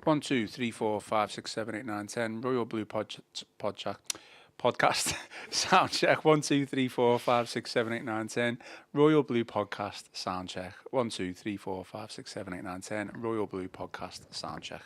1, 2, 3, 4, 5, 6, 7, 8, 9, 10. Royal Blue podcast. Sound check. 1, 2, 3, 4, 5, 6, 7, 8, 9, 10. Royal Blue podcast. Sound check. 1, 2, 3, 4, 5, 6, 7, 8, 9, 10. Royal Blue podcast. Sound check.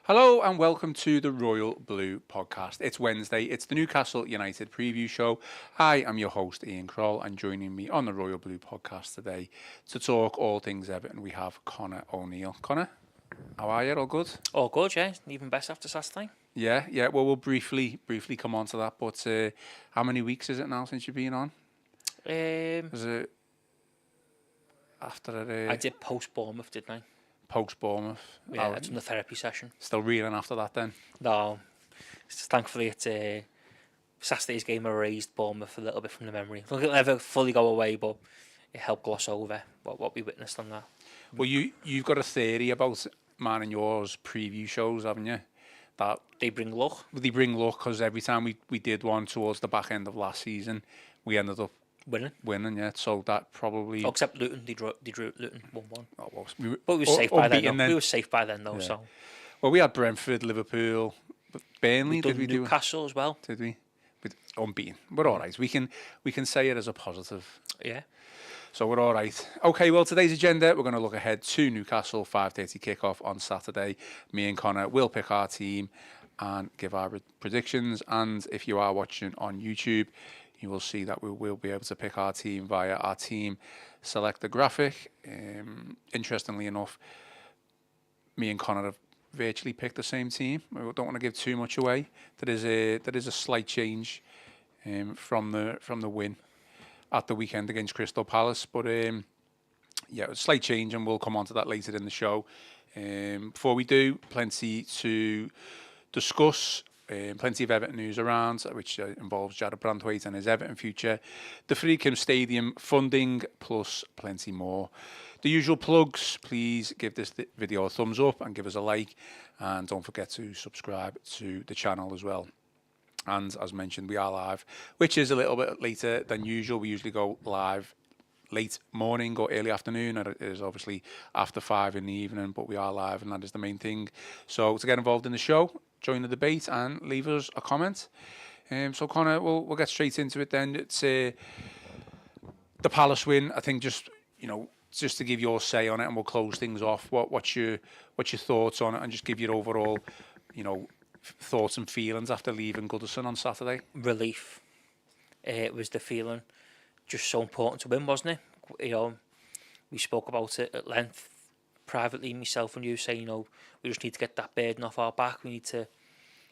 Hello and welcome to the Royal Blue podcast. It's Wednesday. It's the Newcastle United Preview show. I am your host, Ian Croll, and joining me on the Royal Blue podcast today to talk all things Everton, we have Connor O'Neill. Connor, how are you? All good? All good, yeah. Even best after Saturday. Yeah. Well, we'll briefly come on to that. But how many weeks is it now since you've been on? Was it after? I did post Bournemouth, didn't I? Post Bournemouth. Yeah, I done the therapy session. Still reeling after that then? No, thankfully it's Saturday's game erased Bournemouth a little bit from the memory. It'll never fully go away, but it helped gloss over what we witnessed on that. Well, you've got a theory about mine and yours preview shows, haven't you? That they bring luck. They bring luck because every time we did one towards the back end of last season, we ended up winning, yeah. So that probably... except Luton, they drew Luton 1-1. Oh, well, but we were safe by then. We were safe by then, though. Yeah. So. Well, we had Brentford, Liverpool, Burnley. Did we do Newcastle as well? Did we? Unbeaten. We're all right. We can say it as a positive. Yeah. So we're all right. Okay, well, today's agenda, we're going to look ahead to Newcastle 5:30 kickoff on Saturday. Me and Connor will pick our team and give our predictions. And if you are watching on YouTube, you will see that we will be able to pick our team via our team selector graphic. Interestingly enough, me and Connor have virtually picked the same team. We don't want to give too much away. There is a slight change from the win at the weekend against Crystal Palace, but yeah, a slight change, and we'll come on to that later in the show. Before we do, plenty to discuss. Plenty of Everton news around, which involves Jarrad Branthwaite and his Everton future, the Freakham Stadium funding, plus plenty more. The usual plugs, please give this video a thumbs up and give us a like, and don't forget to subscribe to the channel as well. And as mentioned, we are live, which is a little bit later than usual. We usually go live late morning or early afternoon, and it is obviously after 5 in the evening, but we are live, and that is the main thing. So to get involved in the show, join the debate and leave us a comment. So Connor, we'll get straight into it then. It's the Palace win. I think just to give your say on it, and we'll close things off. What's your thoughts on it, and just give your overall thoughts and feelings after leaving Goodison on Saturday? Relief. It was the feeling. Just so important to win, wasn't it? We spoke about it at length privately, myself and you, saying, we just need to get that burden off our back. We need to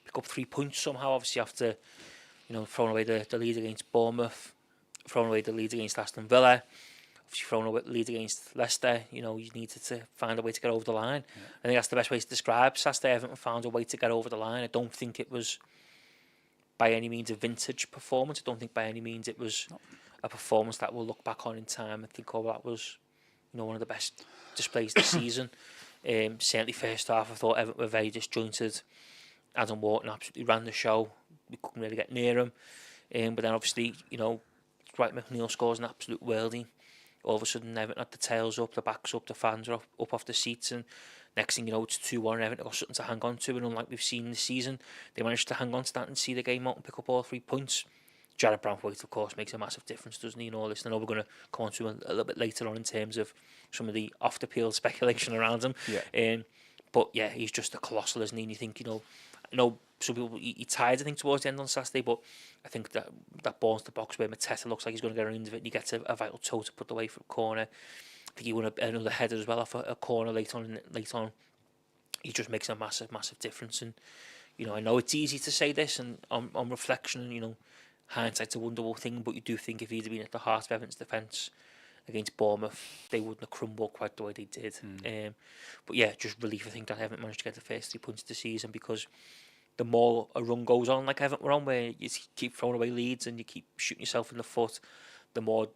pick up 3 points somehow. Obviously, after throwing away the lead against Bournemouth, throwing away the lead against Aston Villa, obviously throwing away the lead against Leicester. You needed to find a way to get over the line. Yeah. I think that's the best way to describe Saturday. Everton found a way to get over the line. I don't think it was by any means a vintage performance. I don't think by any means it was a performance that we'll look back on in time and think, that was one of the best displays this season. Certainly first half, I thought Everton were very disjointed. Adam Wharton absolutely ran the show. We couldn't really get near him. But then obviously, Dwight McNeil scores an absolute worldie. All of a sudden, Everton had the tails up, the backs up, the fans are up off the seats, and next thing you know, it's 2-1, and Everton got something to hang on to. And unlike we've seen this season, they managed to hang on to that and see the game out and pick up all 3 points. Jarrad Branthwaite, of course, makes a massive difference, doesn't he, in all this? I know we're going to come on to him a little bit later on in terms of some of the off-the-field speculation around him. Yeah. But yeah, he's just a colossal, isn't he? And you think, some people, he tired, I think, towards the end on Saturday, but I think that ball into the box where Mateta looks like he's going to get around of it, and he gets a vital toe to put away from corner. I think he won another header as well off a corner late on. He just makes a massive difference. And I know it's easy to say this, and on reflection, and hindsight's a wonderful thing, but you do think if he'd been at the heart of Everton's defence against Bournemouth, they wouldn't have crumbled quite the way they did. But yeah, just relief, I think, that Everton managed to get the first 3 points of the season, because the more a run goes on like Everton were on, where you keep throwing away leads and you keep shooting yourself in the foot, the more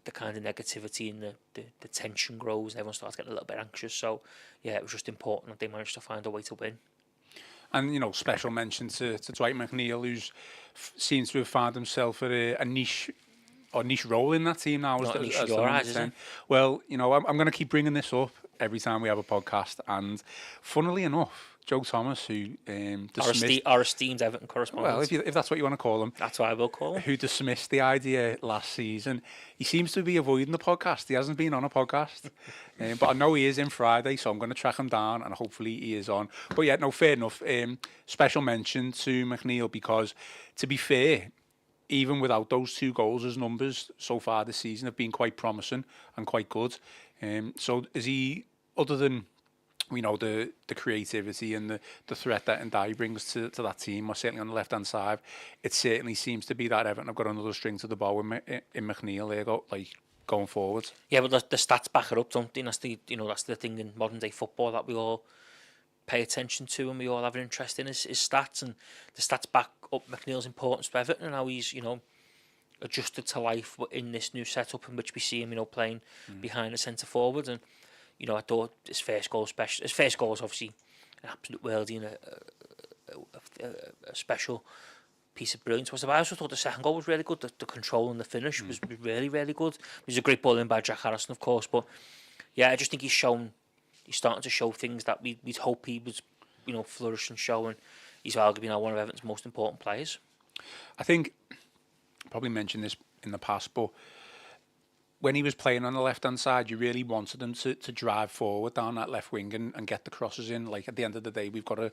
the kind of negativity and the tension grows, and everyone starts getting a little bit anxious. So yeah, it was just important that they managed to find a way to win. And special mention to Dwight McNeil, who's seems to have found himself at a niche role in that team now. Not niche your eyes, isn't it? Well, I'm going to keep bringing this up every time we have a podcast, and funnily enough, Joe Thomas, who dismissed our esteemed Everton correspondent. Well, if that's what you want to call him, that's what I will call him. Who dismissed the idea last season? He seems to be avoiding the podcast. He hasn't been on a podcast, but I know he is in Friday, so I'm going to track him down, and hopefully he is on. But yeah, no, fair enough. Special mention to McNeil, because to be fair, even without those 2 goals, his numbers so far this season have been quite promising and quite good. So is he, other than the creativity and the threat that Ndiaye brings to that team, or certainly on the left hand side, it certainly seems to be that Everton have got another string to the bow in McNeil there, going forward. Yeah, but the stats back it up, don't they? That's the thing in modern day football that we all pay attention to and we all have an interest in is stats, and the stats back up McNeil's importance to Everton and how he's adjusted to life in this new setup in which we see him playing behind the centre forward. And I thought his first goal is obviously an absolute worldie and a special piece of brilliance. But I also thought the second goal was really good. The control and the finish was really, really good. It was a great ball in by Jack Harrison, of course. But yeah, I just think he's starting to show things that we'd hope he was, flourish and show. And he's arguably now one of Everton's most important players. I think I probably mentioned this in the past, but when he was playing on the left-hand side, you really wanted him to drive forward down that left wing and get the crosses in. Like, at the end of the day, we've got a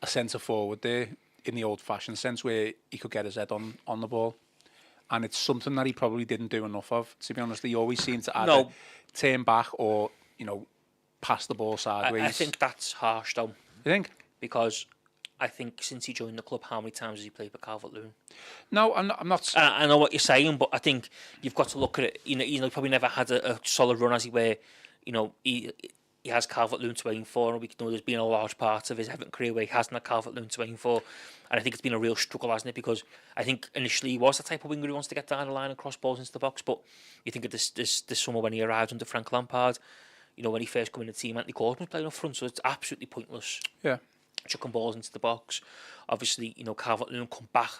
centre forward there in the old-fashioned sense where he could get his head on the ball. And it's something that he probably didn't do enough of, to be honest. He always seemed to either turn back or, pass the ball sideways. I think that's harsh, though. You think? Because I think since he joined the club, how many times has he played for Calvert-Lewin? No, I'm not. I know what you're saying, but I think you've got to look at it. He probably never had a solid run, as he where, he has Calvert-Lewin to aim for, and we know there's been a large part of his Everton career where he hasn't had Calvert-Lewin to aim for, and I think it's been a real struggle, hasn't it? Because I think initially he was the type of winger who wants to get down the line and cross balls into the box, but you think of this summer when he arrived under Frank Lampard, when he first came in the team, Anthony Gordon was playing up front, so it's absolutely pointless. Yeah. Chucking balls into the box. Obviously, Calvert-Lewin come back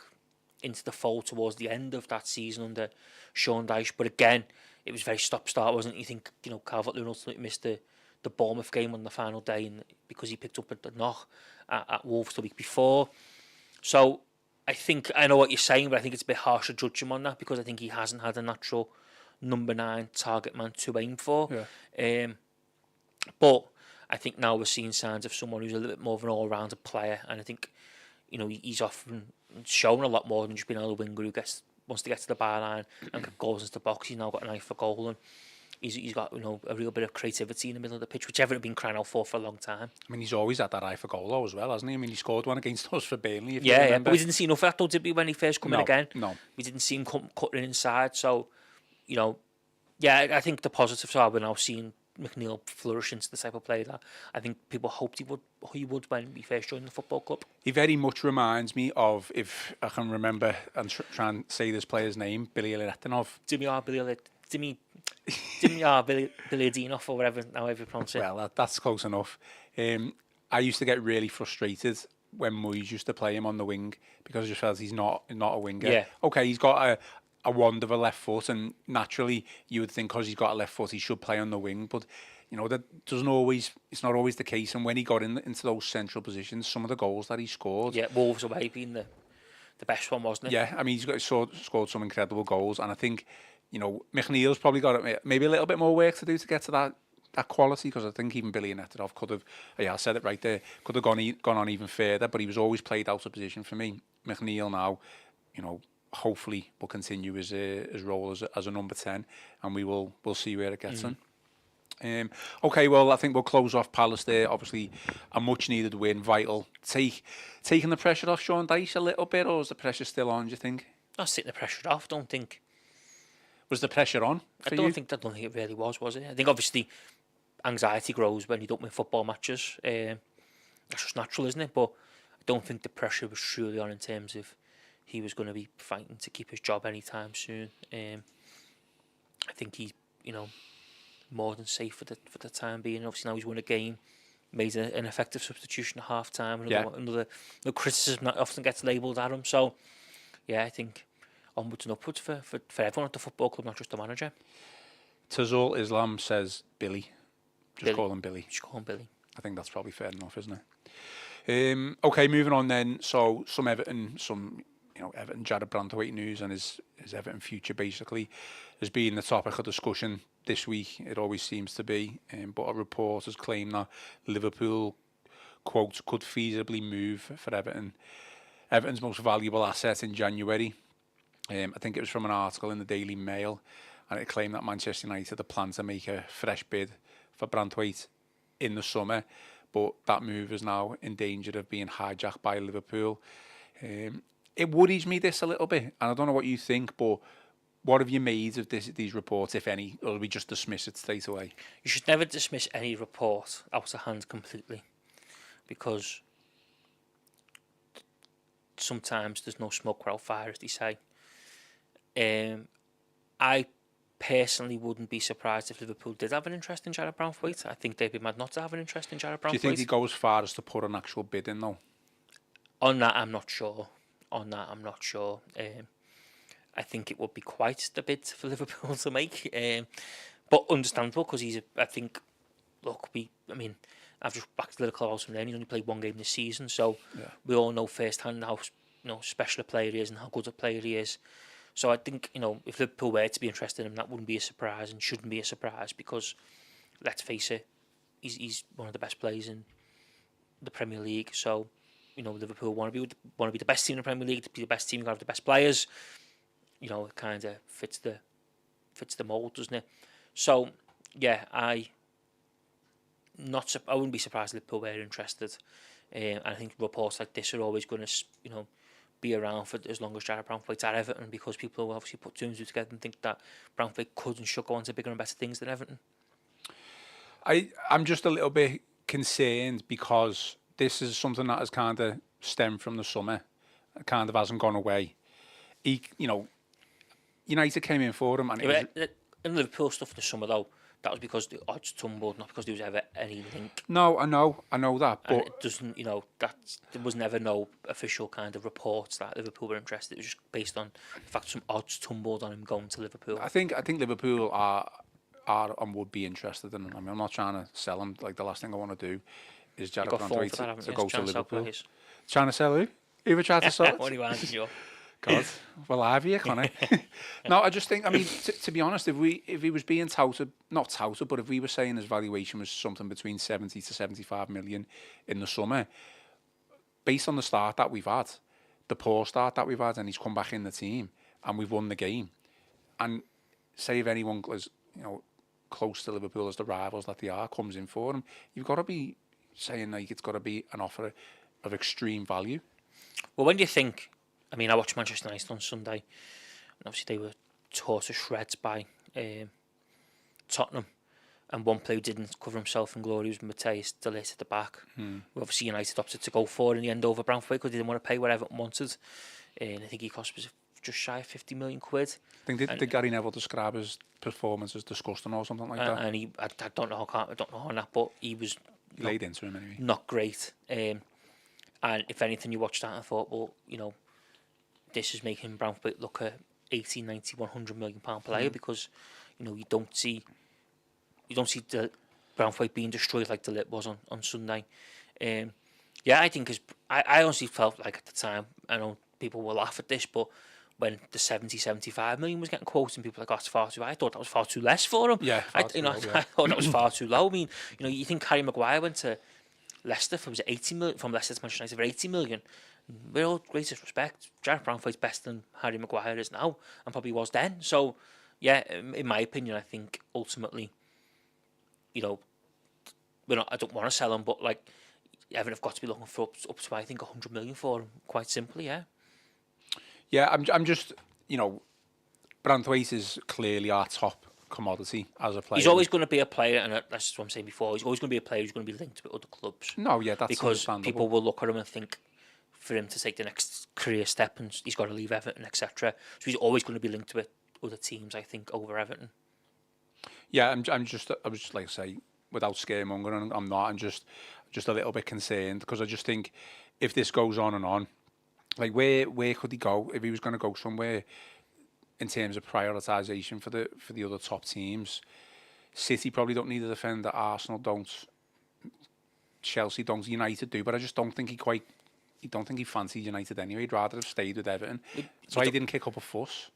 into the fold towards the end of that season under Sean Dyche, but again, it was very stop-start, wasn't it? You think, Calvert-Lewin ultimately missed the Bournemouth game on the final day and because he picked up the knock at Wolves the week before. So I know what you're saying, but I think it's a bit harsh to judge him on that because I think he hasn't had a natural number 9 target man to aim for. Yeah. But I think now we're seeing signs of someone who's a little bit more of an all-rounded player, and I think he's often shown a lot more than just being a winger who wants to get to the byline and get goals into the box. He's now got an eye for goal, and he's got a real bit of creativity in the middle of the pitch, which Everton have been crying out for a long time. I mean, he's always had that eye for goal though as well, hasn't he? I mean, he scored one against us for Burnley. Yeah, but we didn't see enough of that though, did we? When he first came in again, no, we didn't see him cutting inside. So, I think the positives are we're now seeing McNeil flourish into the type of player that I think people hoped he would when he first joined the football club. He very much reminds me of, if I can remember and try and say this player's name, Billy Letinov. Billy Adinov or whatever, however you pronounce it. Well, that's close enough. I used to get really frustrated when Moyes used to play him on the wing because I just felt he's not a winger. Yeah. Okay, he's got a wand of a left foot, and naturally you would think because he's got a left foot he should play on the wing, but that doesn't always. It's not always the case. And when he got into those central positions, some of the goals that he scored, Wolves away being the best one, wasn't it? Yeah, I mean he's scored some incredible goals, and I think McNeil's probably got maybe a little bit more work to do to get to that quality, because I think even Billy Letinov could have, I said it right there, could have gone on even further, but he was always played out of position for me. McNeil now, hopefully will continue his role as a number 10, and we'll see where it gets him. Okay, well, I think we'll close off Palace there. Obviously, a much-needed win, vital. Taking the pressure off Sean Dyche a little bit, or is the pressure still on, do you think? Not taking the pressure off, don't think. Was the pressure on for I you? don't think it really was it? I think obviously anxiety grows when you don't win football matches. That's just natural, isn't it? But I don't think the pressure was truly on in terms of he was going to be fighting to keep his job anytime soon. I think he's, more than safe for the time being. Obviously now he's won a game, made an effective substitution at half time. Another criticism that often gets labelled at him. So yeah, I think onwards and upwards for everyone at the football club, not just the manager. Tazul Islam says Billy. Call him Billy. Just call him Billy. I think that's probably fair enough, isn't it? Okay, moving on then. So some Everton, Jarrad Branthwaite news and his Everton future basically has been the topic of discussion this week. It always seems to be. But a report has claimed that Liverpool, quote, could feasibly move for Everton's most valuable asset in January. I think it was from an article in the Daily Mail, and it claimed that Manchester United had planned to make a fresh bid for Branthwaite in the summer, but that move is now in danger of being hijacked by Liverpool. It worries me this a little bit, and I don't know what you think, but what have you made of these reports, if any, or do we just dismiss it straight away? You should never dismiss any report out of hand completely, because sometimes there's no smoke without fire, as they say. I personally wouldn't be surprised if Liverpool did have an interest in Jarrad Branthwaite. I think they'd be mad not to have an interest in Jarrad Branthwaite. Do you think he goes as far as to put an actual bid in, though? On that, I'm not sure. I think it would be quite the bid for Liverpool to make. But understandable, because I've just backed the little clubhouse from there. He's only played one game this season, so we all know firsthand how special a player he is and how good a player he is. So I think, if Liverpool were to be interested in him, that wouldn't be a surprise and shouldn't be a surprise, because, let's face it, he's one of the best players in the Premier League. So, Liverpool want to be the best team in the Premier League, to be the best team, you got to have the best players. It kind of fits the mould, doesn't it? So, yeah, I wouldn't be surprised if Liverpool were interested. And I think reports like this are always going to, be around for as long as Jarrad Branthwaite's at Everton, because people will obviously put two and two together and think that Branthwaite could and should go on to bigger and better things than Everton. I'm just a little bit concerned, because this is something that has kind of stemmed from the summer. It kind of hasn't gone away. United came in for him, and in Liverpool stuff in the summer, though, that was because the odds tumbled, not because there was ever any link. No, I know that, but and it doesn't, there was never no official kind of reports that Liverpool were interested. It was just based on the fact some odds tumbled on him going to Liverpool. I think Liverpool are and would be interested in him. I'm not trying to sell him. Like, the last thing I want to do is Jarrad Branthwaite to go to Liverpool. Trying to sell who? Who ever tried to sell it? What do you want, Joe? God, well, I've here, Connor. No, I just think, to be honest, if he was being not touted, but if we were saying his valuation was something between 70 to 75 million in the summer, based on the start that we've had, the poor start that we've had, and he's come back in the team, and we've won the game, and say if anyone is, close to Liverpool as the rivals that they are, comes in for him, you've got to be saying, like, it's got to be an offer of extreme value. Well, when do you think... I watched Manchester United on Sunday, and obviously they were tore to shreds by Tottenham, and one player who didn't cover himself in glory was Matthias De Ligt at the back. Obviously United opted to go for in the end over Branthwaite because they didn't want to pay what Everton wanted, and I think he cost was just shy of 50 million quid. I think did Gary Neville describe his performance as disgusting or something like that? And I don't know on that, but he was laid into him anyway. Not great. And if anything, you watched that and thought, well, this is making Branthwaite look a 80, 90, 100 million pound player, because you don't see the Branthwaite being destroyed like De Ligt was on Sunday. I think I honestly felt like at the time, I know people will laugh at this, but when the 70, 75 million was getting quoted and people were like, oh, it's far too high, I thought that was far too less for him. I thought that was far too low. You think Harry Maguire went to Leicester for 80 million, from Leicester to Manchester United for 80 million. With all greatest respect, Jarrad Branthwaite's better than Harry Maguire is now, and probably was then. So, yeah, in my opinion, I think ultimately you know, I don't want to sell him, but like Everton have got to be looking for up to I think 100 million for him. Quite simply, yeah. Yeah, I'm just, you know, Branthwaite is clearly our top commodity as a player. He's always going to be a player, and that's what I'm saying before. He's always going to be a player who's going to be linked with other clubs. No, yeah, that's because understandable. People will look at him and think for him to take the next career step, and he's got to leave Everton, etc. So he's always going to be linked with other teams, I think, over Everton. Yeah, I was just like I say, without scaremongering, I'm not. I'm just a little bit concerned because I just think if this goes on and on, like where could he go if he was going to go somewhere in terms of prioritisation for the other top teams? City probably don't need a defender. Arsenal don't. Chelsea don't. United do, but I just don't think he fancied United anyway. He'd rather have stayed with Everton. That's why he didn't kick up a fuss.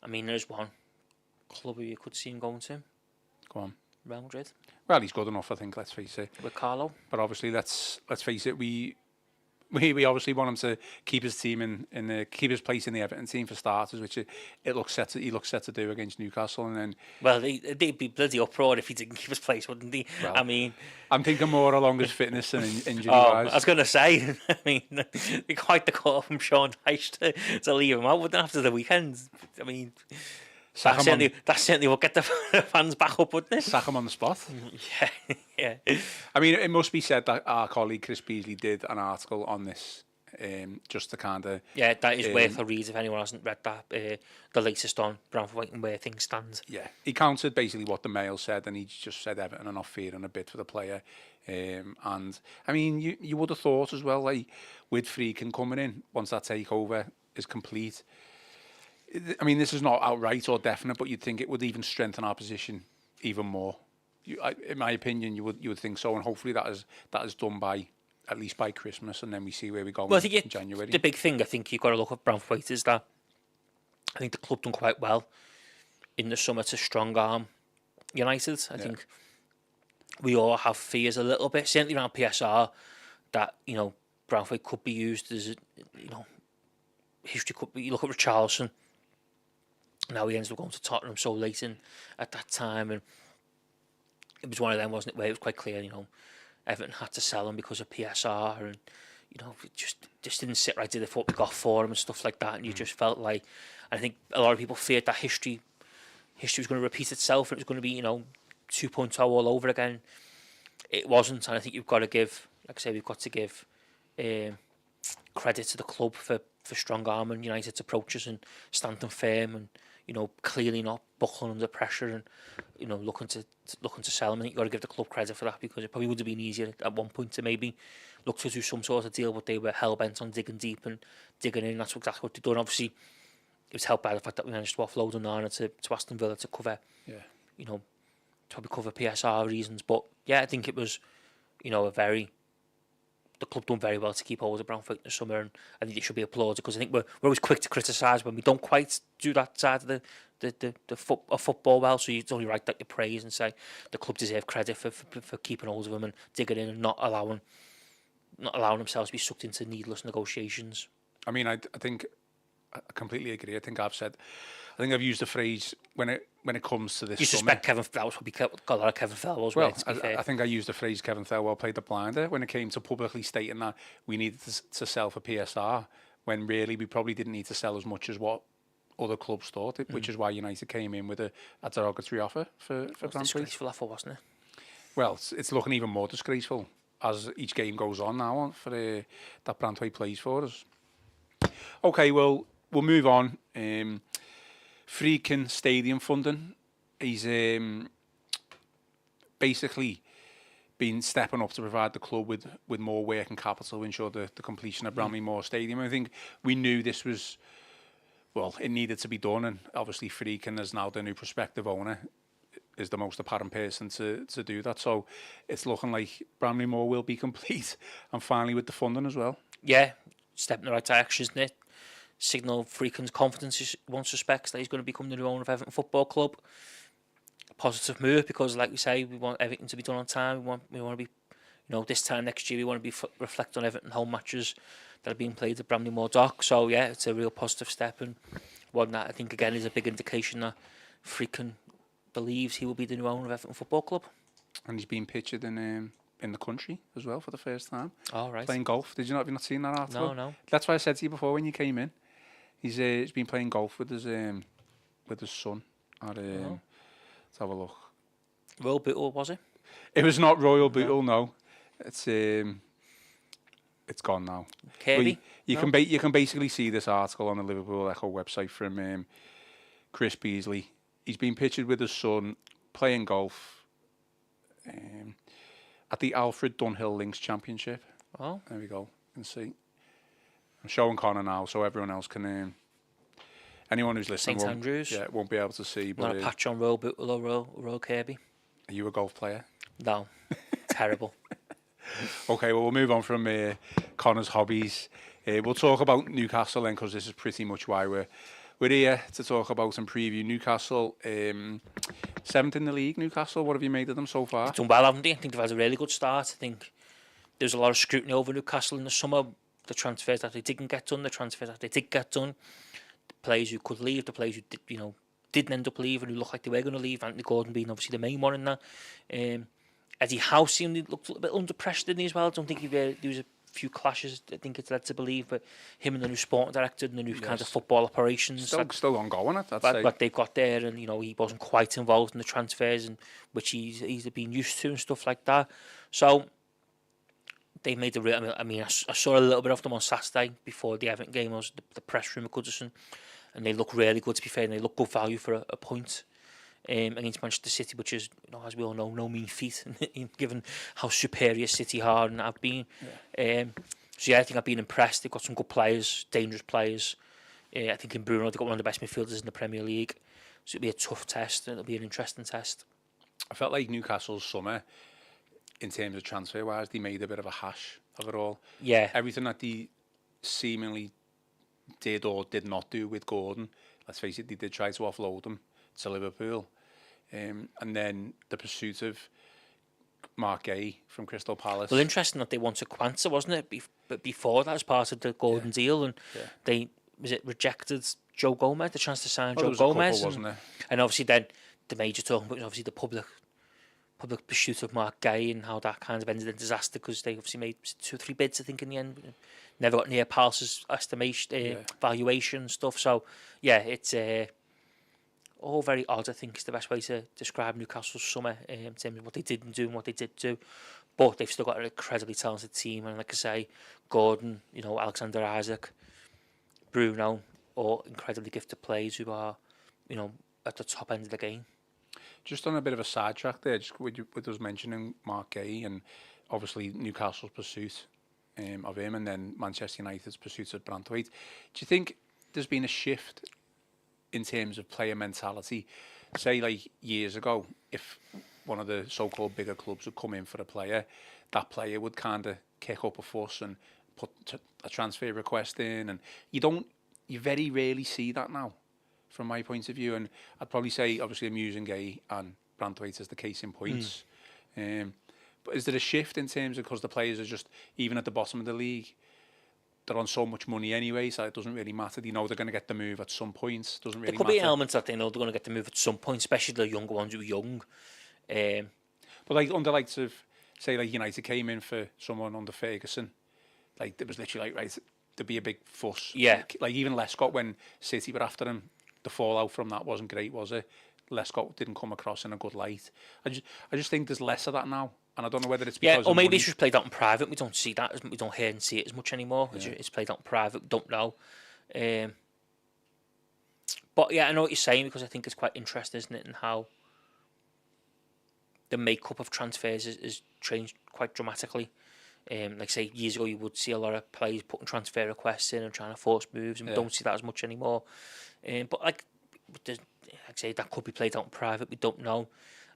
I mean, there's one club who you could see him going to. Go on. Real Madrid. Well, he's good enough, I think. Let's face it. With Carlo. But obviously, let's face it. We obviously want him to keep his team keep his place in the Everton team for starters, which he looks set to do against Newcastle, and then. Well, they'd be bloody uproar if he didn't keep his place, wouldn't he? Well, I mean, I'm thinking more along his fitness and injury I wise. was going to say, I mean, it'd be quite the call from Sean Dyche to leave him out, wouldn't it, after the weekend? I mean. That certainly will get the fans back up, wouldn't it? Sack him on the spot. Yeah. I mean, it must be said that our colleague Chris Beasley did an article on this, just to kind of... Yeah, that is worth a read if anyone hasn't read that. The latest on Branthwaite and where things stand. Yeah, he countered basically what the Mail said, and he just said Everton are not fearing a bit for the player. And I mean, you would have thought as well, like with Freakin coming in once that takeover is complete. I mean, this is not outright or definite, but you'd think it would even strengthen our position even more. In my opinion, you would think so, and hopefully that is done by at least by Christmas, and then we see where we go in January. The big thing I think you've got to look at Branthwaite is that I think the club done quite well in the summer to strong arm United. I think we all have fears a little bit, certainly around PSR, that Branthwaite could be used as history could be. You look at Richarlison. Now he ends up going to Tottenham so late in at that time, and it was one of them, wasn't it, where it was quite clear, Everton had to sell him because of PSR, and it just didn't sit right. Did they thought we got for him and stuff like that, and you just felt like, I think a lot of people feared that history was going to repeat itself, and it was going to be 2.0 all over again. It wasn't, and I think you've got to give, like I say, we've got to give credit to the club for strong arming United's approaches and standing firm and clearly not buckling under pressure and looking to sell him. I think you've got to give the club credit for that, because it probably would have been easier at one point to maybe look to do some sort of deal, but they were hell bent on digging deep and digging in. That's exactly what they've done. Obviously, it was helped by the fact that we managed to offload Onana to Aston Villa to cover, probably cover PSR reasons. But yeah, I think it was, the club done very well to keep hold of Branthwaite in the summer, and I think it should be applauded, because I think we're always quick to criticise when we don't quite do that side of the football well. So it's only right that you praise and say the club deserve credit for keeping hold of him and digging in and not allowing themselves to be sucked into needless negotiations. I mean, I think I completely agree. I think I've used the phrase when it comes to this. You suspect Kevin? That was probably got a lot of Kevin Thelwell's words. I think I used the phrase Kevin Thelwell played the blinder when it came to publicly stating that we needed to sell for PSR, when really we probably didn't need to sell as much as what other clubs thought, which is why United came in with a derogatory offer for Branthwaite. Disgraceful offer, wasn't it? Well, it's looking even more disgraceful as each game goes on now for that Branthwaite plays for us. Okay, well, we'll move on. Freaking stadium funding. He's basically been stepping up to provide the club with more working capital to ensure the completion of Bramley Moore Stadium. I think we knew this was, well, it needed to be done, and obviously Freaking, as now the new prospective owner, is the most apparent person to do that. So it's looking like Bramley Moore will be complete, and finally with the funding as well. Yeah, step in the right direction, isn't it? Signal Freakin's confidence in one suspects that he's going to become the new owner of Everton Football Club. A positive move, because, like we say, we want everything to be done on time. We want to be, this time next year we want to be reflect on Everton home matches that are being played at Bramley Moore Dock. So yeah, it's a real positive step, and one that I think again is a big indication that Freakin believes he will be the new owner of Everton Football Club. and he's been pictured in the country as well for the first time. Oh, right. Playing golf. Did you not? Have you not seen that article? No. That's why I said to you before when you came in. He's been playing golf with his son. Let's have a look. Royal Bootle, was it? It was not Royal Bootle, no. It's gone now. Kirby? You can basically see this article on the Liverpool Echo website from Chris Beasley. He's been pictured with his son playing golf at the Alfred Dunhill Links Championship. Oh. There we go. You can see. I'm showing Connor now, so everyone else can. Anyone who's listening St Andrews. won't be able to see. But Not a patch on Royal Bootle or Royal Kirby. Are you a golf player? No. Terrible. Okay, well, we'll move on from Connor's hobbies. We'll talk about Newcastle then, because this is pretty much why we're here to talk about and preview Newcastle. 7th in the league, Newcastle. What have you made of them so far? They've done well, haven't they? I think they've had a really good start. I think there's a lot of scrutiny over Newcastle in the summer. The transfers that they didn't get done, the transfers that they did get done, the players who could leave, the players who didn't end up leaving, who looked like they were going to leave. Anthony Gordon being obviously the main one in that. Eddie Howe seemed to look a little bit under pressure, didn't he, as well? I don't think there was a few clashes, I think it's led to believe, but him and the new sporting director and the new kind of football operations. Still ongoing, I'd say. What they've got there, and he wasn't quite involved in the transfers, and which he's been used to and stuff like that. So they made the real. I mean, I saw a little bit of them on Saturday before the Everton game. I was the press room at Goodison, and they look really good, to be fair, and they look good value for a point against Manchester City, which is, as we all know, no mean feat, given how superior City are and have been. Yeah. I think I've been impressed. They've got some good players, dangerous players. I think in Bruno, they've got one of the best midfielders in the Premier League. So it'll be a tough test, and it'll be an interesting test. I felt like Newcastle's summer, in terms of transfer-wise, they made a bit of a hash of it all. Yeah. Everything that they seemingly did or did not do with Gordon, let's face it, they did try to offload him to Liverpool. And then the pursuit of Mark Gay from Crystal Palace. Well, interesting that they wanted Quanta, wasn't it? But before that, as part of the Gordon deal, and they rejected Joe Gomez, the chance to sign Joe Gomez, couple, wasn't there? And obviously then the major talking about obviously the public pursuit of Mark Gay and how that kind of ended in disaster, because they obviously made 2 or 3 bids, I think, in the end. Never got near Palace's estimation, valuation and stuff. So yeah, it's all very odd. I think is the best way to describe Newcastle's summer in terms of what they didn't do and what they did do. But they've still got an incredibly talented team, and like I say, Gordon, Alexander Isaac, Bruno, all incredibly gifted players who are, at the top end of the game. Just on a bit of a sidetrack there, just with us mentioning Mark Gay and obviously Newcastle's pursuit of him, and then Manchester United's pursuit of Branthwaite. Do you think there's been a shift in terms of player mentality? Say, like years ago, if one of the so-called bigger clubs would come in for a player, that player would kind of kick up a fuss and put a transfer request in, and you very rarely see that now, from my point of view. And I'd probably say, obviously, Amusing Gay and Branthwaite is the case in points. But is there a shift in terms of, because the players are just, even at the bottom of the league, they're on so much money anyway, so it doesn't really matter. They know they're going to get the move at some point. Doesn't really matter. There could be elements that they know they're going to get the move at some point, especially the younger ones who are young. But like under likes of, say, like United came in for someone under Ferguson, like it was literally like, right, there'd be a big fuss. Yeah. Like even Lescott, when City were after him, the fallout from that wasn't great, was it? Lescott didn't come across in a good light. I just think there's less of that now. And I don't know whether it's because or maybe money. It's just played out in private. We don't see that, we don't hear and see it as much anymore. Yeah. It's played out in private. We don't know. But yeah, I know what you're saying, because I think it's quite interesting, isn't it, and how the makeup of transfers is changed quite dramatically. Like say years ago, you would see a lot of players putting transfer requests in and trying to force moves, and we don't see that as much anymore. But like I say, that could be played out in private. We don't know.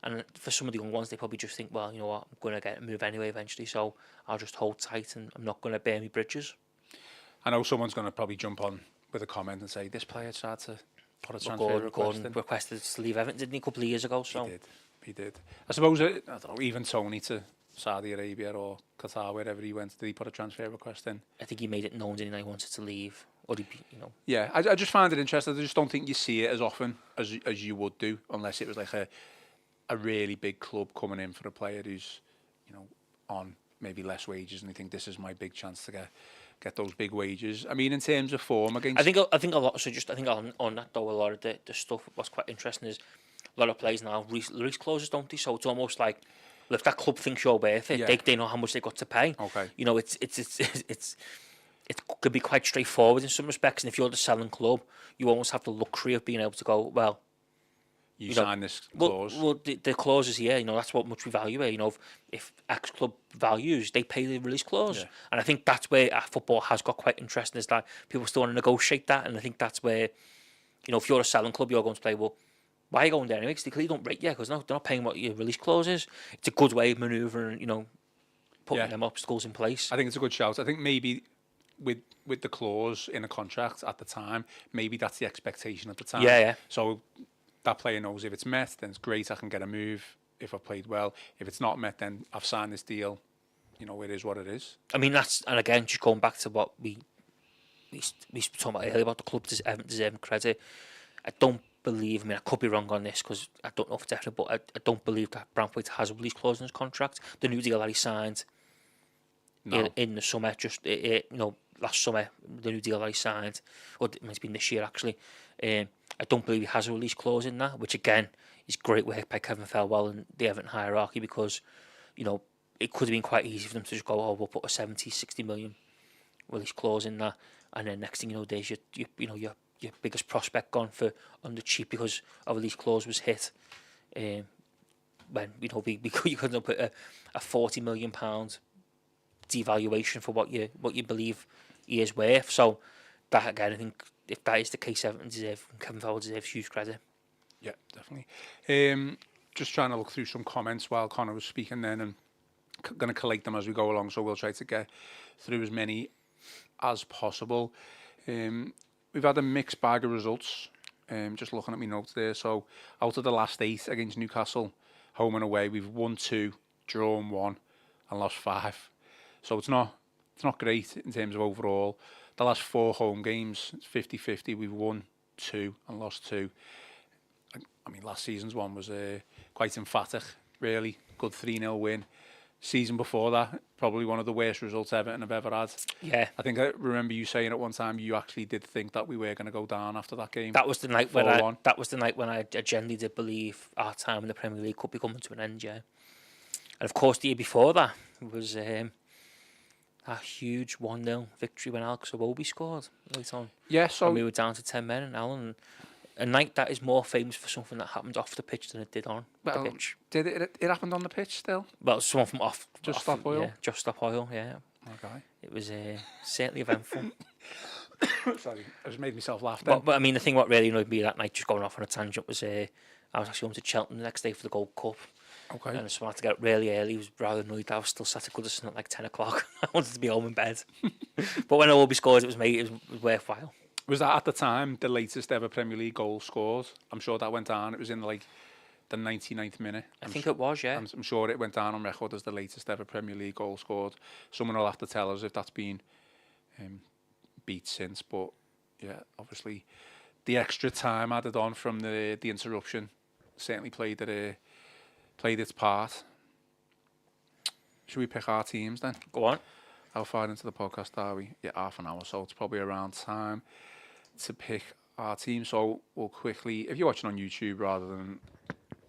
And for some of the young ones, they probably just think, well, you know what, I'm going to get a move anyway eventually, so I'll just hold tight and I'm not going to burn my bridges. I know someone's going to probably jump on with a comment and say, this player tried to put a transfer request in. Requested to leave Everton, didn't he, a couple of years ago? So He did. I suppose, I don't know, even Tony to Saudi Arabia or Qatar, wherever he went, did he put a transfer request in? I think he made it known, didn't he, he wanted to leave. Or Yeah, I just find it interesting. I just don't think you see it as often as you would do, unless it was like a really big club coming in for a player who's, on maybe less wages, and they think this is my big chance to get those big wages. I mean, in terms of form against, I think a lot. So just I think on that though, a lot of the stuff what's quite interesting is a lot of players now release clauses, don't they? So it's almost like, well, if that club thinks you're worth it, they know how much they got to pay. Okay. It could be quite straightforward in some respects, and if you're the selling club, you almost have the luxury of being able to go, well, you sign this clause. Well, the clause is here. That's what much we value it. If X club values, they pay the release clause, and I think that's where football has got quite interesting. Is that people still want to negotiate that, and I think that's where, if you're a selling club, you're going to play. Well, why are you going there anyway? Because they clearly don't rate you, because they're not paying what your release clause is. It's a good way of manoeuvring, putting them obstacles in place. I think it's a good shout. I think maybe with the clause in a contract at the time, maybe that's the expectation at the time. Yeah. So that player knows if it's met, then it's great, I can get a move if I've played well. If it's not met, then I've signed this deal. It is what it is. I mean, and again, just going back to what we talking about earlier about the club deserving credit. I don't believe, I could be wrong on this because I don't know if it's definite, but I don't believe that Branthwaite has a release clause in his contract. The new deal that he signed in the summer, last summer, the new deal that he signed, or it might have been this year actually, I don't believe he has a release clause in that, which again is great work by Kevin Felwell and the Everton hierarchy, because it could have been quite easy for them to just go, we'll put a 70-60 million release clause in that, and then next thing you know, there's your biggest prospect gone for on the cheap because a release clause was hit. When you couldn't put a £40 million devaluation for what you believe he is worth. So that again, I think if that is the case, Kevin Fowler deserves huge credit. Yeah, definitely. Just trying to look through some comments while Connor was speaking then, and going to collate them as we go along. So we'll try to get through as many as possible. We've had a mixed bag of results. Just looking at my notes there. So out of the last 8 against Newcastle, home and away, we've won 2, drawn 1, and lost 5. So it's not great in terms of overall. The last 4 home games, it's 50-50. We've won 2 and lost 2. I mean, last season's one was quite emphatic, really. Good 3-0 win. Season before that, probably one of the worst results Everton have ever had. Yeah. I think I remember you saying at one time you actually did think that we were going to go down after that game. That was the night when I genuinely did believe our time in the Premier League could be coming to an end, yeah. And of course, the year before that was a huge 1-0 victory when Alex Iwobi scored late on. Yeah, so... And we were down to 10 men, and Alan... A night that is more famous for something that happened off the pitch than it did on the pitch. Did it happened on the pitch still? Well, someone from off... Just Stop Oil? Yeah, Just Stop Oil, yeah. Okay. It was certainly eventful. Sorry, I just made myself laugh then. But I mean, the thing what really annoyed me that night, just going off on a tangent, was I was actually going to Cheltenham the next day for the Gold Cup. Okay. And so I had to get up really early. I was rather annoyed that I was still sat at Goodison at like 10 o'clock. I wanted to be home in bed. But when Iwobi scored, it was worthwhile. Was that at the time the latest ever Premier League goal scored? I'm sure that went down. It was in the 99th minute. I think it was, yeah. I'm sure it went down on record as the latest ever Premier League goal scored. Someone will have to tell us if that's been beat since. But yeah, obviously the extra time added on from the interruption certainly played its part. Should we pick our teams then? Go on. How far into the podcast are we? Yeah, half an hour, so it's probably around time to pick our team. So we'll quickly, if you're watching on YouTube rather than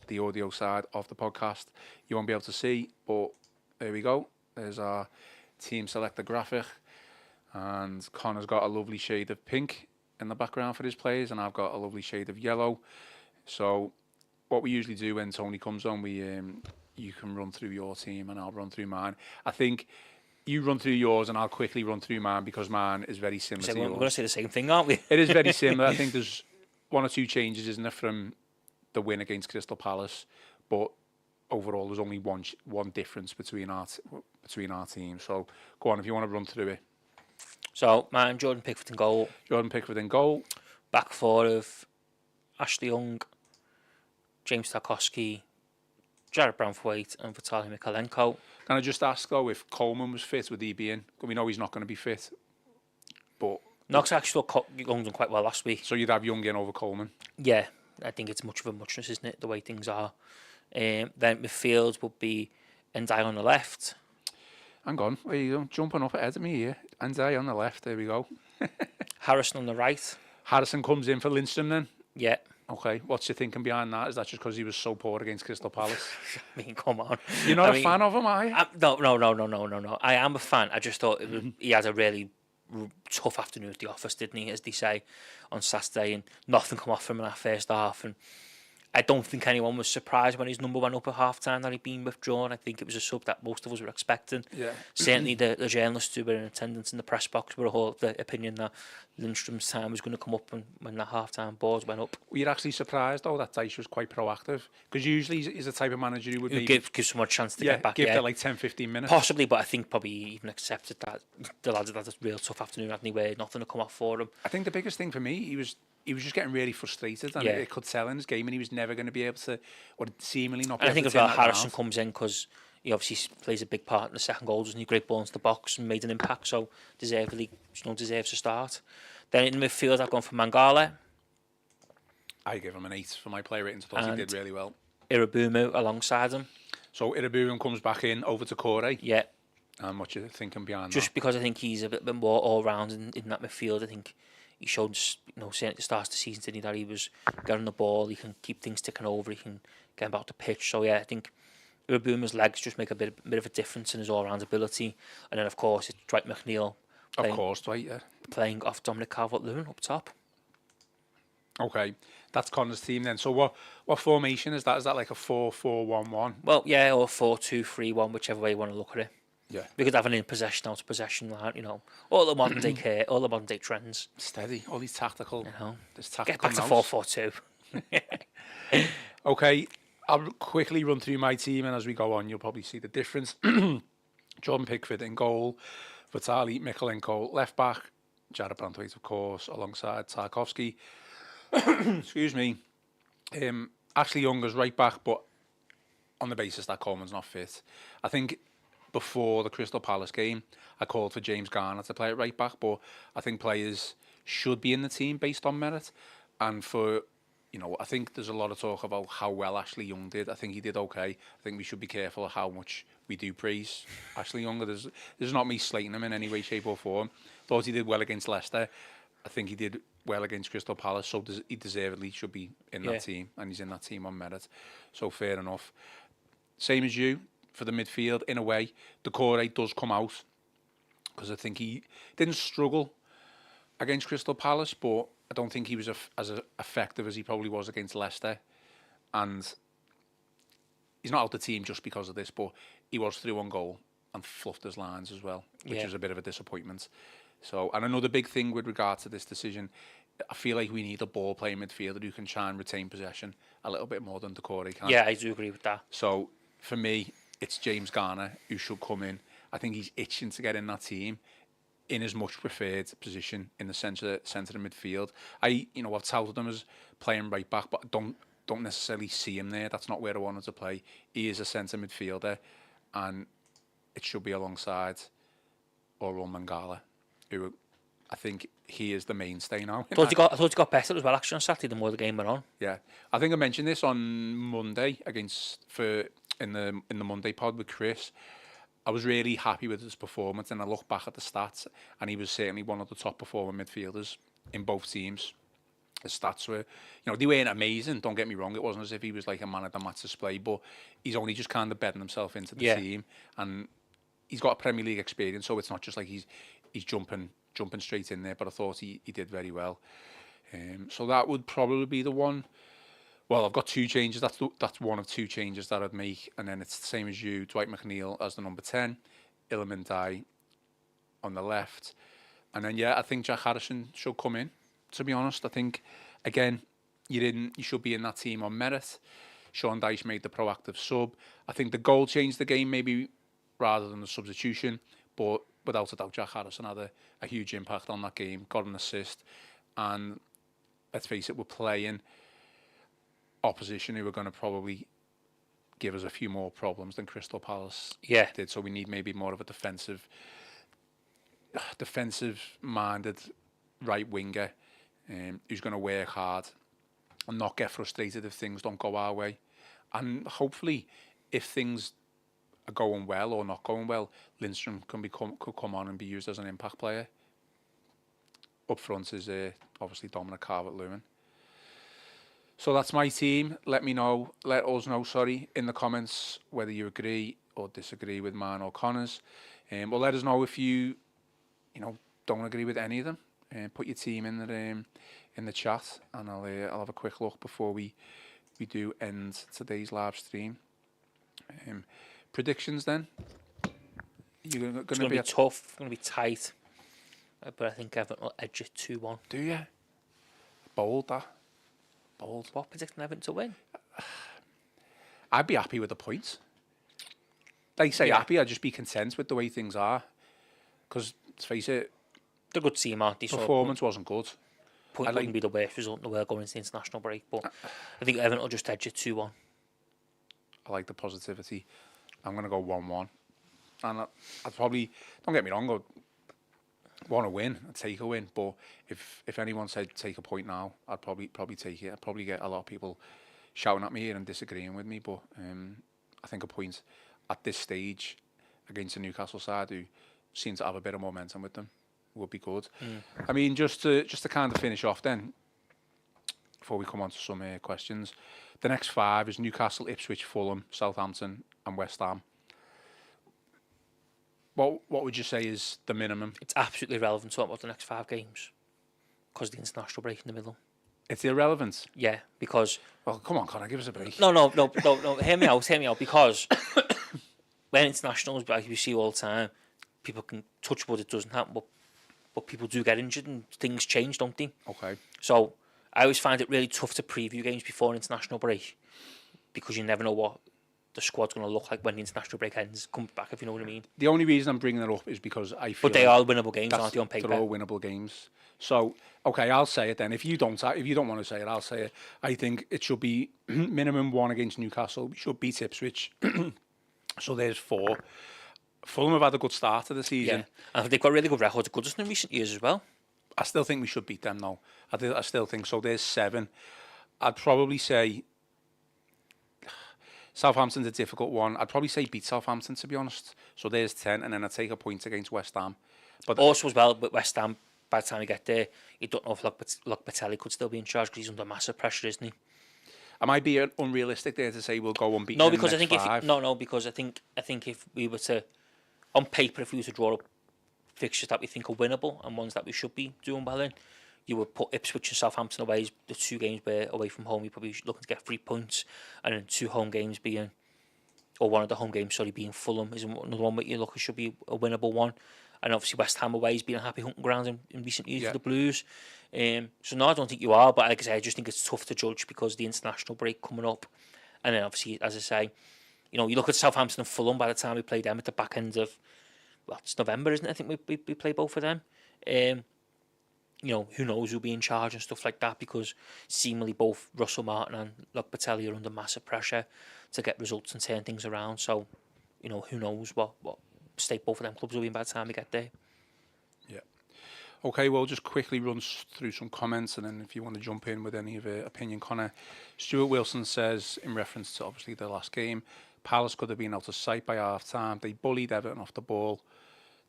the audio side of the podcast, you won't be able to see, but there we go. There's our team selector graphic, and Connor's got a lovely shade of pink in the background for his players, and I've got a lovely shade of yellow. So what we usually do when Tony comes on, you can run through your team and I'll run through mine. I think you run through yours and I'll quickly run through mine because mine is very similar to yours. We're going to say the same thing, aren't we? It is very similar. I think there's 1 or 2 changes, isn't there, from the win against Crystal Palace, but overall there's only one difference between our teams. So go on if you want to run through it. So mine, Jordan Pickford in goal. Jordan Pickford in goal. Back 4 of Ashley Young, James Tarkowski, Jarrad Branthwaite and Vitaly Mikalenko. Can I just ask though, if Coleman was fit, would he be in? We know he's not going to be fit, but Knox actually Young done quite well last week. So you'd have Young in over Coleman? Yeah, I think it's much of a muchness, isn't it? The way things are. Then midfield would be Ndiaye on the left. Hang on, where you go? Jumping up ahead of me here. Ndiaye on the left, there we go. Harrison on the right. Harrison comes in for Lindstrom then? Yeah. Okay, what's your thinking behind that? Is that just because he was so poor against Crystal Palace? I mean, come on. You're not a fan of him, are you? No. I am a fan. I just thought he had a really tough afternoon at the office, didn't he, as they say, on Saturday, and nothing come off from him in that first half. And I don't think anyone was surprised when his number went up at half-time that he'd been withdrawn. I think it was a sub that most of us were expecting. Yeah. Certainly the journalists who were in attendance in the press box were all of the opinion that Lindstrom's time was going to come up when that half-time boards went up. Were you actually surprised, though, that Dyche was quite proactive? Because usually he's the type of manager who would give someone a chance to get back. Give it like 10-15 minutes. Possibly, but I think probably he even accepted that the lads had a real tough afternoon, hadn't he, where nothing had come off for him. I think the biggest thing for me, he was just getting really frustrated, and it could tell in his game, and he was never going to be able to, or seemingly not be and able to. I think as well, Harrison comes in because he obviously plays a big part in the second goal, doesn't he? Great ball into the box and made an impact, so deservedly, deserves to start. Then in the midfield, I've gone for Mangala. I give him an 8 for my player rating. I thought he did really well. Irabumu alongside him. So Irabumu comes back in over to Corey. Yeah. And what you thinking behind Just that? because I think he's a bit more all round in that midfield. I think he showed, certainly at the start of the season, didn't he, that he was getting the ball, he can keep things ticking over, he can get about the pitch. So yeah, I think Irabumu's legs just make a bit of a difference in his all round ability. And then of course it's Dwight McNeil. Dwight, yeah. Playing off Dominic Calvert-Lewin up top. Okay, that's Connor's team then. So what formation is that? Is that like a 4-4-1-1? Well, yeah, or 4-2-3-1, whichever way you want to look at it. Yeah. We could have an in possession, out of possession line, all the modern day care, all the modern day trends. Steady, all these tactical. There's Get tactical. back to 4-4-2. Okay, I'll quickly run through my team, and as we go on, you'll probably see the difference. Jordan Pickford in goal, Vitaly Mikolenko left back, Jarrad Branthwaite, of course, alongside Tarkovsky. Excuse me. Ashley Young as right back, but on the basis that Coleman's not fit. I think before the Crystal Palace game, I called for James Garner to play at right back, but I think players should be in the team based on merit. And for, I think there's a lot of talk about how well Ashley Young did. I think he did okay. I think we should be careful of how much we do praise Ashley Young. This is not me slating him in any way, shape or form. Thought he did well against Leicester. I think he did well against Crystal Palace, so he deservedly should be in that team, and he's in that team on merit. So fair enough. Same as you for the midfield, in a way. Decore does come out because I think he didn't struggle against Crystal Palace, but I don't think he was as effective as he probably was against Leicester. And he's not out the team just because of this, but he was through on goal and fluffed his lines as well, which is a bit of a disappointment. So, and another big thing with regard to this decision, I feel like we need a ball-playing midfielder who can try and retain possession a little bit more than Decore can. Yeah, I do agree with that. So, for me, it's James Garner who should come in. I think he's itching to get in that team in his much preferred position in the centre of midfield. I've touted him as playing right back, but I don't necessarily see him there. That's not where I want him to play. He is a centre midfielder, and it should be alongside Orel Mangala, who I think he is the mainstay now. I thought he got better as well actually on Saturday the more the game went on. Yeah, I think I mentioned this on Monday in the Monday pod with Chris. I was really happy with his performance, and I look back at the stats, and he was certainly one of the top performing midfielders in both teams. His stats were, they weren't amazing, don't get me wrong. It wasn't as if he was like a man of the match display, but he's only just kind of bedding himself into the team, and he's got a Premier League experience, so it's not just like he's jumping straight in there, but I thought he did very well. So that would probably be the one. Well, I've got two changes. That's one of two changes that I'd make, and then it's the same as you. Dwight McNeil as the number 10, Iliman Ndiaye on the left, and then I think Jack Harrison should come in. To be honest, I think again you should be in that team on merit. Sean Dyche made the proactive sub. I think the goal changed the game maybe rather than the substitution, but without a doubt, Jack Harrison had a huge impact on that game. Got an assist, and let's face it, we're playing opposition who are going to probably give us a few more problems than Crystal Palace did. So we need maybe more of a defensive-minded right winger who's going to work hard and not get frustrated if things don't go our way. And hopefully, if things are going well or not going well, Lindstrom could come on and be used as an impact player. Up front is obviously Dominic Calvert-Lewin. So that's my team. Let us know, in the comments whether you agree or disagree with mine or Connor's. But let us know if you don't agree with any of them. Put your team in the chat, and I'll have a quick look before we do end today's live stream. Predictions then. You're going to be tough. It's going to be tight. But I think Everton will edge it 2-1. Do you? Bold, that. Bold. What, predicting Everton to win? I'd be happy with the points. Like say happy, I'd just be content with the way things are. Because, let's face it, they're a good team, aren't they? Performance wasn't good. Point wouldn't be the worst result in the world going into the international break, but I think Everton will just edge it 2-1. I like the positivity. I'm going to go 1-1. And I'd probably, don't get me wrong, I'd want to win, I'd take a win, but if anyone said take a point now, I'd probably take it. I'd probably get a lot of people shouting at me here and disagreeing with me, but I think a point at this stage against the Newcastle side, who seem to have a bit of momentum with them, would be good. I mean, just to kind of finish off then, before we come on to some questions, the next 5 is Newcastle, Ipswich, Fulham, Southampton and West Ham. What would you say is the minimum? It's absolutely irrelevant to talk about the next 5 games because of the international break in the middle. It's irrelevant? Yeah, because... Well, come on, Connor, give us a break. No, hear me out, because when internationals, like we see all the time, people can touch wood, it doesn't happen, but people do get injured and things change, don't they? Okay. So I always find it really tough to preview games before an international break because you never know what the squad's going to look like when the international break ends, comes back, if you know what I mean. The only reason I'm bringing it up is because I feel... But they are winnable games, aren't they, on paper? They're all winnable games. So, okay, I'll say it then. If you don't want to say it, I'll say it. I think it should be minimum 1 against Newcastle. We should beat Ipswich. So there's 4. Fulham have had a good start to the season. Yeah, and they've got a really good record at Goodison in recent years as well. I still think we should beat them, though. I still think so. There's 7. I'd probably say... Southampton's a difficult one. I'd probably say beat Southampton, to be honest. So there's 10, and then I'd take a point against West Ham. But also as well, with West Ham, by the time you get there, you don't know if Locatelli could still be in charge because he's under massive pressure, isn't he? Am I being unrealistic there to say we'll go unbeaten? No, because in the next 5? because I think if we were to, on paper, if we were to draw up fixtures that we think are winnable and ones that we should be doing well in, you would put Ipswich and Southampton away as the 2 games where away from home you're probably looking to get 3 points, and then 2 home games being, or one of the home games, being Fulham is another one where you look, it should be a winnable one. And obviously West Ham away has been a happy hunting ground in recent years for the Blues. So no, I don't think you are, but like I say, I just think it's tough to judge because of the international break coming up. And then obviously, as I say, you look at Southampton and Fulham by the time we play them at the back end of, well, it's November, isn't it? I think we play both of them. Who knows who'll be in charge and stuff like that, because seemingly both Russell Martin and Locatelli are under massive pressure to get results and turn things around. So, who knows what state both of them clubs will be in by the time we get there. Yeah. Okay, well, just quickly run through some comments, and then if you want to jump in with any of your opinion, Connor. Stuart Wilson says, in reference to obviously the last game, Palace could have been out of sight by half-time. They bullied Everton off the ball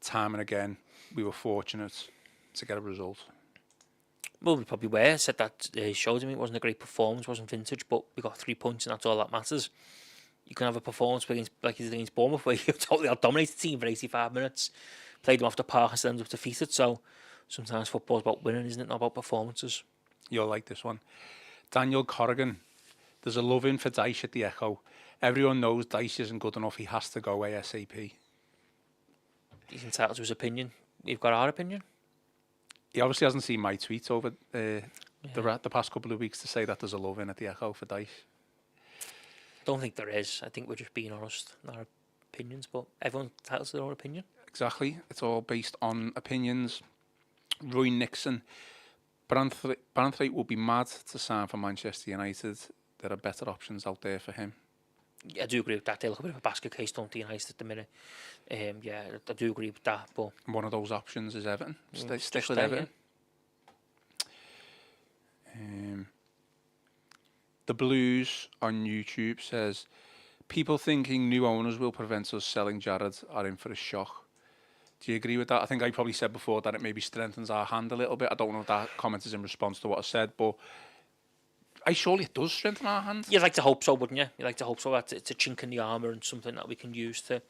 time and again. We were fortunate to get a result. Well, we probably were. I said that showed him it wasn't a great performance, wasn't vintage, but we got 3 points and that's all that matters. You can have a performance like you did against Bournemouth where you totally outdominated the team for 85 minutes, played them off the park and still ended up defeated. So sometimes football's about winning, isn't it? Not about performances. You'll like this one. Daniel Corrigan. There's a love-in for Dyche at the Echo. Everyone knows Dyche isn't good enough. He has to go ASAP. He's entitled to his opinion. We've got our opinion. He obviously hasn't seen my tweets over the past couple of weeks to say that there's a love-in at the Echo for Dyche. Don't think there is. I think we're just being honest in our opinions, but everyone's entitled to their own opinion. Exactly. It's all based on opinions. Roy Nixon. Branthwaite will be mad to sign for Manchester United. There are better options out there for him. Yeah, I do agree with that. They look a bit of a basket case, don't they, United at the minute? I do agree with that. But one of those options is Everton. Stick with stay, Everton. The Blues on YouTube says, people thinking new owners will prevent us selling Jarrad are in for a shock. Do you agree with that? I think I probably said before that it maybe strengthens our hand a little bit. I don't know if that comment is in response to what I said, but surely it does strengthen our hand. You'd like to hope so, wouldn't you? You'd like to hope so. That it's a chink in the armour and something that we can use to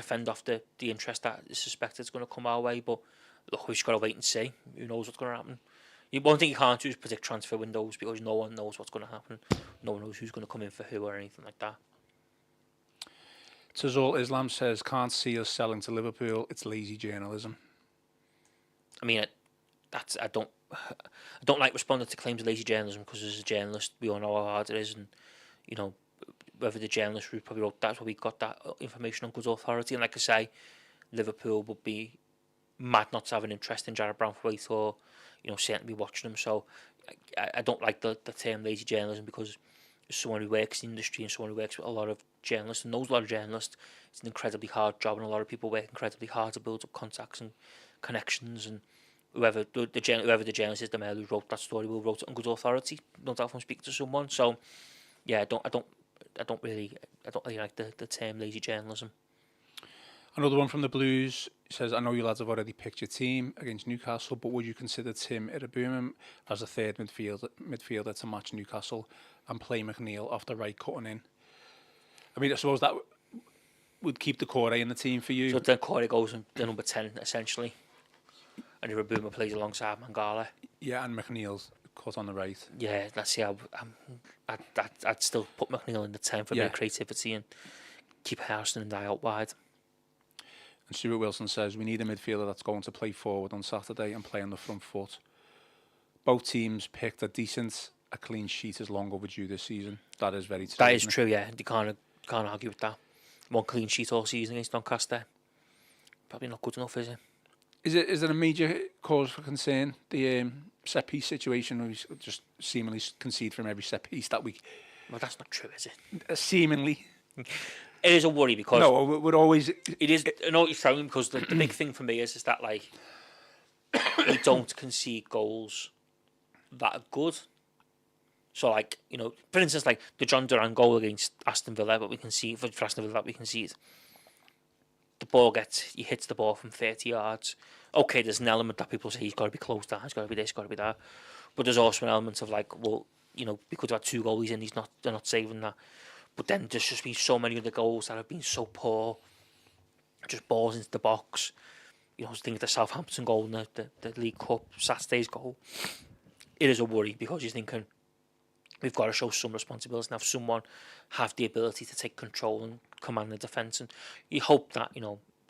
fend off the interest that is suspected is going to come our way. But look, we've just got to wait and see. Who knows what's going to happen? One thing you can't do is predict transfer windows because no one knows what's going to happen. No one knows who's going to come in for who or anything like that. Tazul Islam says, can't see us selling to Liverpool. It's lazy journalism. I mean, I don't like responding to claims of lazy journalism because as a journalist, we all know how hard it is, and you know whether the journalist who probably wrote that's where we got that information on good authority. And like I say, Liverpool would be mad not to have an interest in Jarrad Branthwaite or certainly be watching them. So I don't like the term lazy journalism because as someone who works in the industry and someone who works with a lot of journalists and knows a lot of journalists, it's an incredibly hard job, and a lot of people work incredibly hard to build up contacts and connections. And whoever the journalist is, the mail who wrote that story will wrote it on good authority, no doubt from speaking to someone. So yeah, I don't really like the term lazy journalism. Another one from the Blues says, I know you lads have already picked your team against Newcastle, but would you consider Tim Iroegbunam as a third midfielder to match Newcastle and play McNeil off the right cutting in? I mean, I suppose that would keep the Corey in the team for you. So then Corey goes in the number 10, essentially. And Iroegbunam plays alongside Mangala. Yeah, and McNeil's cut on the right. Yeah, that's I'd still put McNeil in the 10 for a bit of creativity and keep Harrison and Dye out wide. And Stuart Wilson says, we need a midfielder that's going to play forward on Saturday and play on the front foot. Both teams picked a clean sheet is long overdue this season. That is very true. That is true, yeah. You can't argue with that. One clean sheet all season against Doncaster. Probably not good enough, is it? Is there a major cause for concern? The set piece situation, we just seemingly concede from every set piece that week. Well, that's not true, is it? Seemingly. It is a worry because no, we're always. It is. I know what you're saying because the big thing for me is that like we don't concede goals that are good. So like for instance, like the John Duran goal against Aston Villa, but we can see for Aston Villa that we concede. The ball he hits the ball from 30 yards. Okay, there's an element that people say he's got to be close down, he's got to be this, got to be that. But there's also an element of like, well, we could have had 2 goalies and they're not saving that. But then there's just been so many of the goals that have been so poor, just balls into the box. Think of the Southampton goal and the League Cup, Saturday's goal. It is a worry because you're thinking we've got to show some responsibility and have someone have the ability to take control and command the defence. And you hope that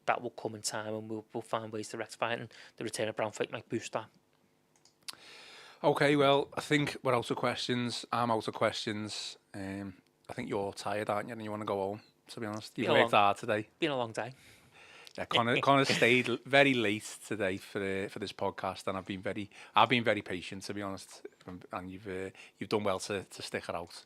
that will come in time and we'll find ways to rectify it, and the return of Branthwaite might boost that. Okay, well, I think we're out of questions. I'm out of questions. I think you're tired, aren't you? And you want to go home, to be honest. You've worked hard today. Been a long day. Yeah, Connor stayed very late today for this podcast, and I've been very patient, to be honest. And you've done well to stick it out.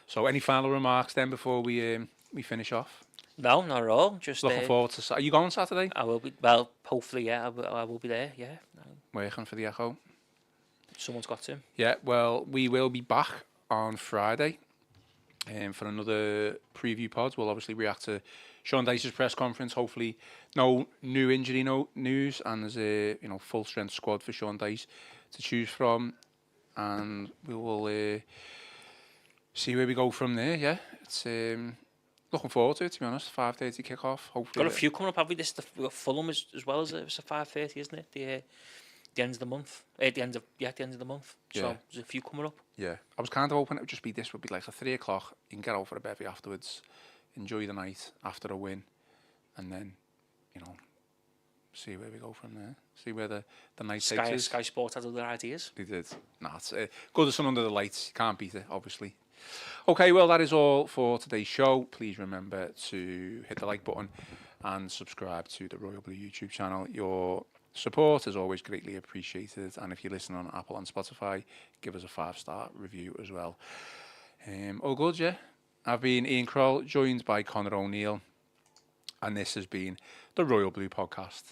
So, any final remarks then before we finish off? No, not at all. Just looking forward to. Are you going Saturday? I will be. Well, hopefully, yeah. I will be there. Yeah. Working for the Echo. Someone's got to. Yeah. Well, we will be back on Friday. For another preview pod. We'll obviously react to Sean Dyche's press conference. Hopefully, no new injury news, and there's a full strength squad for Sean Dyche to choose from, and we will see where we go from there. Yeah, it's looking forward to it. To be honest, 5:30 kick-off. Hopefully, got a few coming up. Have we? We got Fulham as well as it's a 5:30, isn't it? The end of the month. The end of the month. So there's a few coming up. Yeah, I was kind of hoping it would just be this. Would be like a 3 o'clock. You can get out for a bevy afterwards, enjoy the night after a win, and then see where we go from there. See where the night takes us. Sky Sport had other ideas. They did. Nah, it's Goodison under the lights. You can't beat it, obviously. Okay, well that is all for today's show. Please remember to hit the like button and subscribe to the Royal Blue YouTube channel. Your support is always greatly appreciated, and if you listen on Apple and Spotify, give us a 5-star review as well. All good, yeah? I've been Ian Croll, joined by Connor O'Neill, and this has been the Royal Blue Podcast.